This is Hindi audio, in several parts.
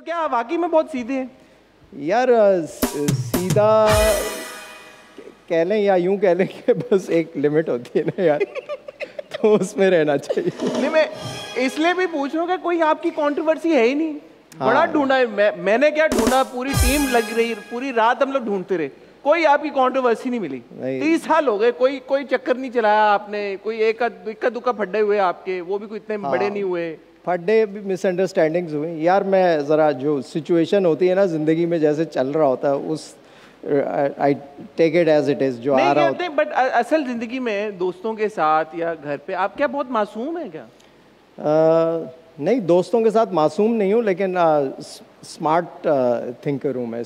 क्या वाकई में बहुत सीधे हैं? यार सीधा कह लें या यूं कह लें कि बस एक लिमिट होती है ना यार, तो उसमें रहना चाहिए। नहीं, मैं इसलिए भी पूछ रहा हूँ कि कोई आपकी कंट्रोवर्सी है ही नहीं। बड़ा ढूंढा है, मैंने क्या ढूंढा, पूरी टीम लग रही, पूरी रात हम लोग ढूंढते रहे, कोई आपकी कंट्रोवर्सी नहीं मिली। 30 साल हो गए, कोई चक्कर नहीं चलाया आपने, कोई इक्का दुक्का फड्डे हुए आपके, वो भी कोई इतने बड़े नहीं हुए। फड्डे भी मिसअंडरस्टैंडिंग्स हुई यार। मैं ज़रा जो सिचुएशन होती है ना ज़िंदगी में, जैसे चल रहा होता है उस I take it as it is जो आ रहा होता है। बट असल जिंदगी में दोस्तों के साथ या घर पे आप क्या बहुत मासूम है क्या? नहीं, दोस्तों के साथ मासूम नहीं हूँ, लेकिन स्मार्ट थिंकर हूँ मैं।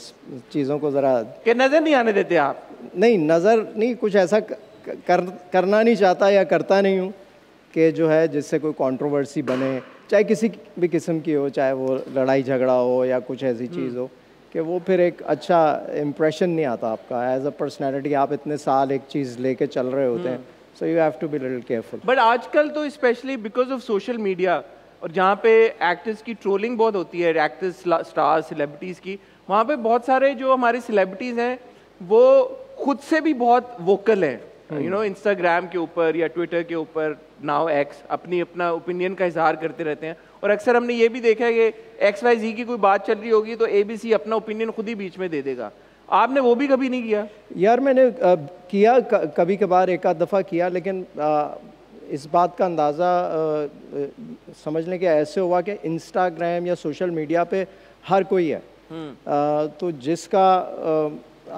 चीज़ों को ज़रा कि नज़र नहीं आने देते आप? नहीं, नज़र नहीं, कुछ ऐसा करना नहीं चाहता या करता नहीं हूँ कि जो है जिससे कोई कंट्रोवर्सी बने, चाहे किसी भी किस्म की हो, चाहे वो लड़ाई झगड़ा हो या कुछ ऐसी चीज़ हो कि वो फिर एक अच्छा इम्प्रेशन नहीं आता आपका एज अ पर्सनैलिटी। आप इतने साल एक चीज़ लेके चल रहे होते हैं, so you have to be little careful. But आजकल तो specially because of social media, और जहाँ पे एक्टर्स की ट्रोलिंग बहुत होती है, एक्टर्स, स्टार, सेलिब्रिटीज़ की, वहाँ पे बहुत सारे जो हमारे सेलिब्रिटीज़ हैं वो खुद से भी बहुत वोकल हैं, यू नो, इंस्टाग्राम के ऊपर या ट्विटर के ऊपर, नाउ एक्स, अपना ओपिनियन का इजहार करते रहते हैं। और अक्सर हमने ये भी देखा है कि XYZ की कोई बात चल रही होगी तो ABC अपना ओपिनियन खुद ही बीच में दे देगा। आपने वो भी कभी नहीं किया? यार मैंने किया कभी कभार, एक आध दफ़ा किया, लेकिन इस बात का अंदाज़ा समझने के ऐसे हुआ कि इंस्टाग्राम या सोशल मीडिया पे हर कोई है। तो जिसका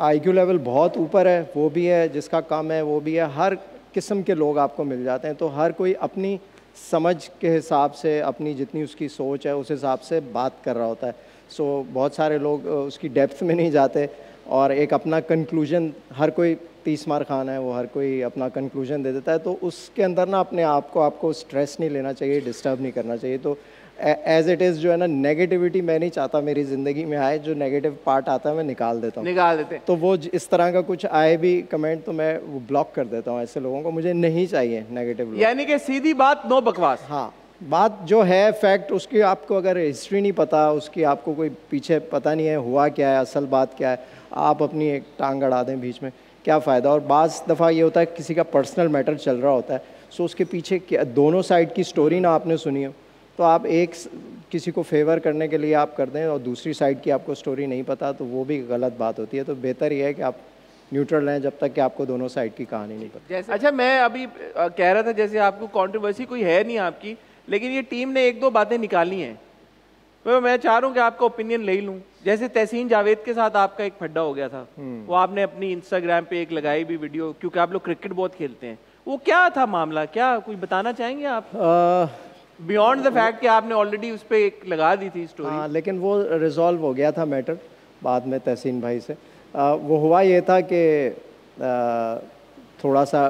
IQ लेवल बहुत ऊपर है वो भी है, जिसका कम है वो भी है, हर किस्म के लोग आपको मिल जाते हैं। तो हर कोई अपनी समझ के हिसाब से, अपनी जितनी उसकी सोच है उस हिसाब से बात कर रहा होता है। सो बहुत सारे लोग उसकी डेप्थ में नहीं जाते और एक अपना कंक्लूजन, हर कोई 30 मार खान है, वो हर कोई अपना कंक्लूजन दे देता है। तो उसके अंदर ना अपने आप को, आपको स्ट्रेस नहीं लेना चाहिए, डिस्टर्ब नहीं करना चाहिए। तो एज इट इज़ जो है ना, नेगेटिविटी मैं नहीं चाहता मेरी ज़िंदगी में आए। जो नेगेटिव पार्ट आता है मैं निकाल देता हूँ, निकाल देते हैं। तो वो इस तरह का कुछ आए भी कमेंट तो मैं वो ब्लॉक कर देता हूँ। ऐसे लोगों को मुझे नहीं चाहिए नेगेटिव लोग। यानी कि सीधी बात, नो बकवास। हाँ, बात जो है फैक्ट, उसकी आपको अगर हिस्ट्री नहीं पता, उसकी आपको कोई पीछे पता नहीं है हुआ क्या है, असल बात क्या है, आप अपनी एक टांग अड़ा दें बीच में, क्या फ़ायदा। और बाज़ दफ़ा ये होता है किसी का पर्सनल मैटर चल रहा होता है, सो उसके पीछे दोनों साइड की स्टोरी ना आपने सुनी हो, तो आप एक किसी को फेवर करने के लिए आप कर दें और दूसरी साइड की आपको स्टोरी नहीं पता, तो वो भी गलत बात होती है। तो बेहतर ये है कि आप न्यूट्रल रहें जब तक कि आपको दोनों साइड की कहानी नहीं पता। जैसे अच्छा, मैं अभी कह रहा था जैसे आपको कंट्रोवर्सी कोई है नहीं आपकी, लेकिन ये टीम ने एक दो बातें निकाली हैं, तो मैं चाह रहा हूँ कि आपका ओपिनियन ले लूँ। जैसे तहसीन जावेद के साथ आपका एक फड्डा हो गया था, वो आपने अपनी इंस्टाग्राम पे एक लगाई भी वीडियो, क्योंकि आप लोग क्रिकेट बहुत खेलते हैं। वो क्या था मामला, क्या कुछ बताना चाहेंगे आप? बियॉन्ड द फैक्ट कि आपने ऑलरेडी उस पर एक लगा दी थी स्टोरी। हाँ, लेकिन वो रिजॉल्व हो गया था मैटर बाद में तहसीन भाई से। वो हुआ ये था कि थोड़ा सा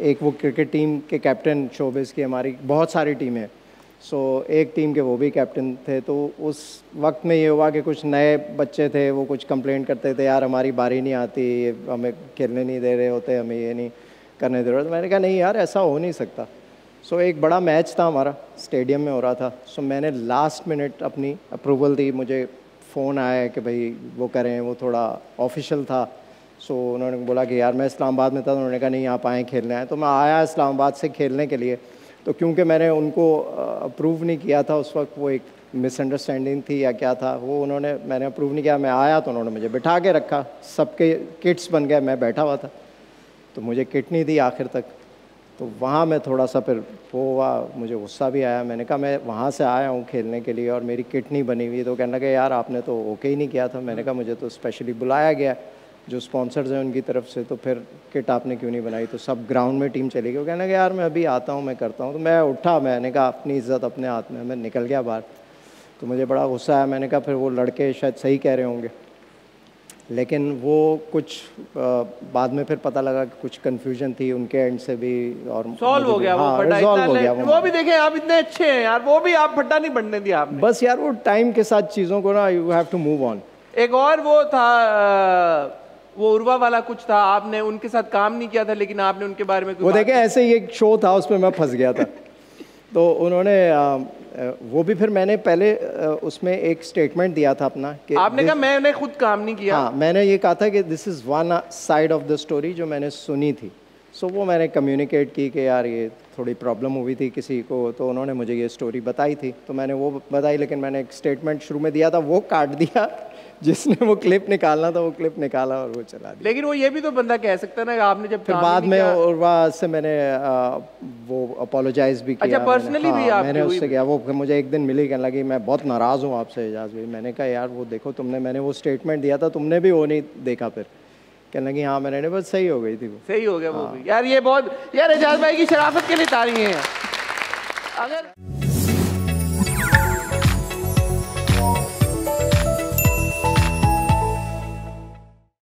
एक वो क्रिकेट टीम के कैप्टन, शोबिस की हमारी बहुत सारी टीमें हैं, सो एक टीम के वो भी कैप्टन थे। तो उस वक्त में ये हुआ कि कुछ नए बच्चे थे, वो कुछ कंप्लेंट करते थे, यार हमारी बारी नहीं आती, हमें खेलने नहीं दे रहे होते, हमें ये नहीं करने दे रहे। तो मैंने कहा नहीं यार, ऐसा हो नहीं सकता। सो एक बड़ा मैच था हमारा, स्टेडियम में हो रहा था। सो मैंने लास्ट मिनट अपनी अप्रूवल दी, मुझे फ़ोन आया कि भाई वो करें, वो थोड़ा ऑफिशियल था। सो उन्होंने बोला कि यार मैं इस्लामाबाद में था, तो उन्होंने कहा नहीं आप आएँ खेलने आए। तो मैं आया इस्लामाबाद से खेलने के लिए। तो क्योंकि मैंने उनको अप्रूव नहीं किया था उस वक्त, वो एक मिसअंडरस्टैंडिंग थी या क्या था, वो मैंने अप्रूव नहीं किया। मैं आया तो उन्होंने मुझे बिठा के रखा, सबके किट्स बन गए, मैं बैठा हुआ था, तो मुझे किट नहीं दी आखिर तक। तो वहाँ मैं थोड़ा सा फिर वो हुआ, मुझे गुस्सा भी आया। मैंने कहा मैं वहाँ से आया हूँ खेलने के लिए और मेरी किट नहीं बनी हुई। तो कहने लगे यार आपने तो ओके ही नहीं किया था। मैंने कहा मुझे तो स्पेशली बुलाया गया जो स्पॉन्सर्स हैं उनकी तरफ से, तो फिर किट आपने क्यों नहीं बनाई? तो सब ग्राउंड में टीम चली गई। वो कहने लगे यार मैं अभी आता हूँ, मैं करता हूँ। तो मैं उठा, मैंने कहा अपनी इज़्ज़त अपने हाथ में, मैं निकल गया बाहर। तो मुझे बड़ा गुस्सा आया। मैंने कहा फिर वो लड़के शायद सही कह रहे होंगे, लेकिन वो कुछ बाद में फिर पता लगा कि कुछ कंफ्यूजन थी उनके एंड से भी और सॉल्व हो गया। हाँ, वो रिजॉल्व हो गया। वो भी देखें आप इतने अच्छे हैं यार, वो भी आप फट्टा नहीं बनने दिया आपने। बस यार वो टाइम के साथ चीज़ों को ना, you have to move on. एक और वो था, वो उर्वा वाला कुछ था, आपने उनके साथ काम नहीं किया था लेकिन आपने उनके बारे में वो देखे ऐसे ही एक शो था, उसमें मैं फंस गया था। तो उन्होंने वो भी फिर मैंने पहले उसमें एक स्टेटमेंट दिया था अपना कि आपने कहा मैंने खुद काम नहीं किया। हाँ, मैंने ये कहा था कि this is one side of the story जो मैंने सुनी थी। सो वो मैंने कम्युनिकेट की कि यार ये थोड़ी प्रॉब्लम हुई थी किसी को, तो उन्होंने मुझे ये स्टोरी बताई थी, तो मैंने वो बताई, लेकिन मैंने एक स्टेटमेंट शुरू में दिया था, वो काट दिया। जिसने वो क्लिप निकालना था वो क्लिप निकाला और वो चला दिया। लेकिन वो ये भी तो बंदा कह सकता ना, आपने जब फिर बाद में और वहाँ से मैंने वो अपोलोजाइज भी किया। अच्छा, पर्सनली भी आप मैंने उससे किया। वो मुझे एक दिन मिली, कहने लगी मैं बहुत नाराज़ हूँ आपसे एजाज भाई। मैंने कहा यार वो देखो तुमने, मैंने वो स्टेटमेंट दिया था, तुमने भी वो नहीं देखा। फिर कहने लगी हाँ मैंने, बस सही हो गई थी वो। सही हो गया वो भी। यार ये बहुत, यार एजाज भाई की शराफत के लिए तारीफ है। अगर